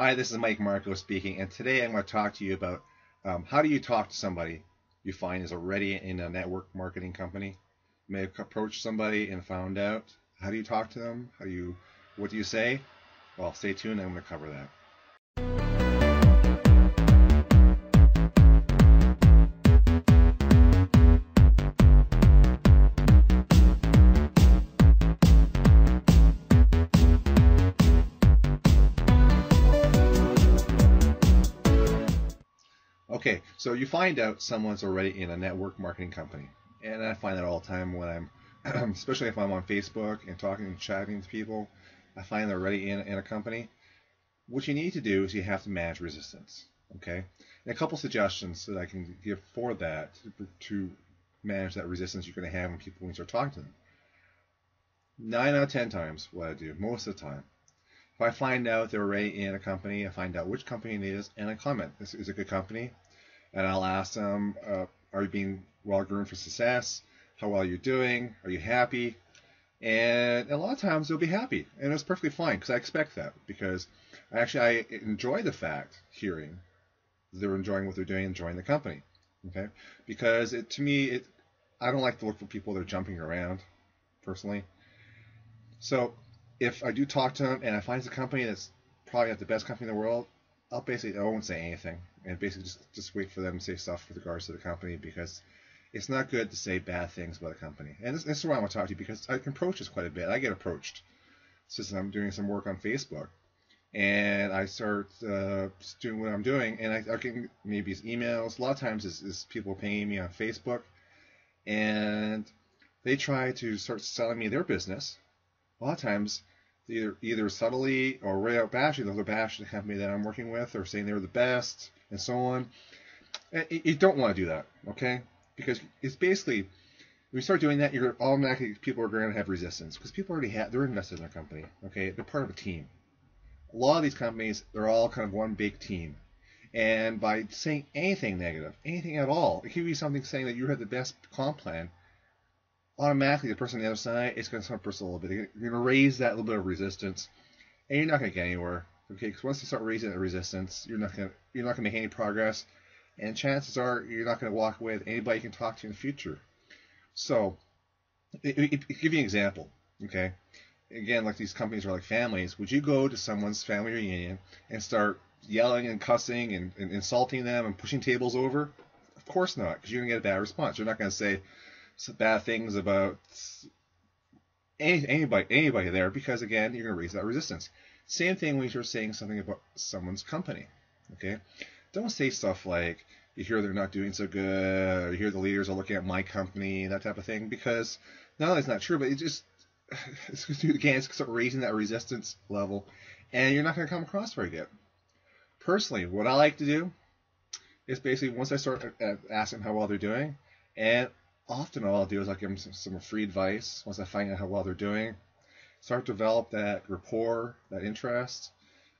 Hi, this is Mike Marco speaking, and today I'm going to talk to you about how do you talk to somebody you find is already in a network marketing company. You may have approached somebody and found out. How do you talk to them? What do you say? Well, stay tuned. I'm going to cover that. Okay, so you find out someone's already in a network marketing company, and I find that all the time when I'm, especially if I'm on Facebook and talking and chatting to people, I find they're already in a company. What you need to do is you have to manage resistance. Okay, and a couple suggestions that I can give for that to manage that resistance you're going to have when you start talking to them. 9 out of 10 times, what I do most of the time, if I find out they're already in a company, I find out which company it is, and I comment. This is a good company, and I'll ask them, are you being well groomed for success? How well are you doing? Are you happy? And a lot of times they'll be happy, and it's perfectly fine because I expect that because I enjoy the fact hearing they're enjoying what they're doing, enjoying the company. Okay, because to me I don't like to look for people that are jumping around personally. So if I do talk to them and I find it's a company that's probably not the best company in the world, I won't say anything and basically just wait for them to say stuff with regards to the company because it's not good to say bad things about a company. And this is why I want to talk to you because I can approach this quite a bit. I get approached since I'm doing some work on Facebook, and I start doing what I'm doing, and I get maybe it's emails. A lot of times is people paying me on Facebook, and they try to start selling me their business. A lot of times, either subtly or right out bashing, they'll bash the company that I'm working with, or saying they're the best, and so on. And you don't want to do that, okay? Because it's basically, when you start doing that, you're automatically people are going to have resistance because people already they're invested in their company, okay? They're part of a team. A lot of these companies, they're all kind of one big team. And by saying anything negative, anything at all, it could be something saying that you have the best comp plan, automatically the person on the other side is going to start a little bit. You're going to raise that little bit of resistance, and you're not going to get anywhere. Okay, because once you start raising that resistance, you're not going to make any progress, and chances are you're not going to walk away with anybody you can talk to in the future. So, give you an example. Okay, again, like these companies are like families. Would you go to someone's family reunion and start yelling and cussing and insulting them and pushing tables over? Of course not, because you're going to get a bad response. You're not going to say bad things about anybody there because again you're going to raise that resistance. Same thing when you're saying something about someone's company. Okay, don't say stuff like you hear they're not doing so good, or you hear the leaders are looking at my company, that type of thing, because not only it's not true, but it's going to start raising that resistance level, and you're not going to come across very good. Personally, what I like to do is basically once I start asking how well they're doing, and often all I'll do is I'll give them some free advice once I find out how well they're doing. Start to develop that rapport, that interest.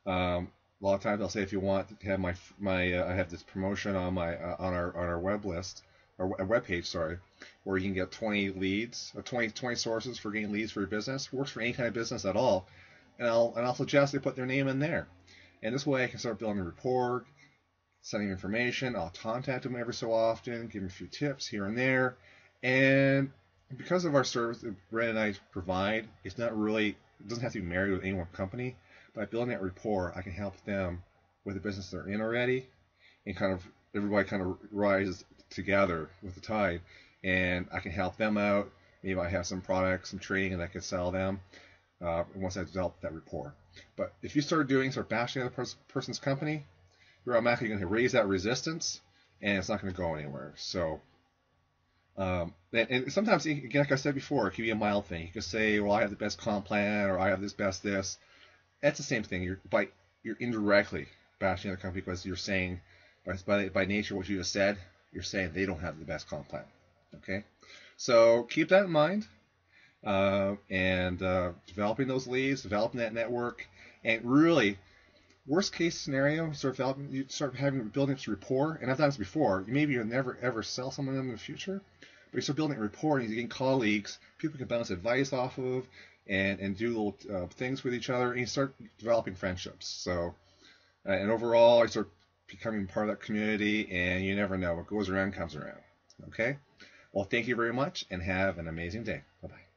A lot of times I'll say if you want to have my I have this promotion on on our web list or web page, sorry, where you can get 20 leads or 20 sources for getting leads for your business. Works for any kind of business at all, and I'll suggest they put their name in there, and this way I can start building a rapport, sending information. I'll contact them every so often, give them a few tips here and there. And because of our service that Bren and I provide, it doesn't have to be married with any one company. By building that rapport, I can help them with the business they're in already, and everybody kind of rises together with the tide, and I can help them out. Maybe I have some products, some training, and I can sell them once I develop that rapport. But if you start bashing the other person's company, you're automatically going to raise that resistance, and it's not going to go anywhere. So. And sometimes, again, like I said before, it can be a mild thing. You can say, well, I have the best comp plan, or I have this. That's the same thing. You're indirectly bashing the company because you're saying, by nature, what you just said, you're saying they don't have the best comp plan. Okay? So keep that in mind. And developing those leads, developing that network, and really, worst case scenario, you start building this rapport, and I've done this before. Maybe you'll never ever sell someone in the future, but you start building a rapport, and you're getting colleagues, people can bounce advice off of, and do little things with each other, and you start developing friendships. So And overall, I start becoming part of that community, and you never know. What goes around comes around. Okay? Well, thank you very much, and have an amazing day. Bye-bye.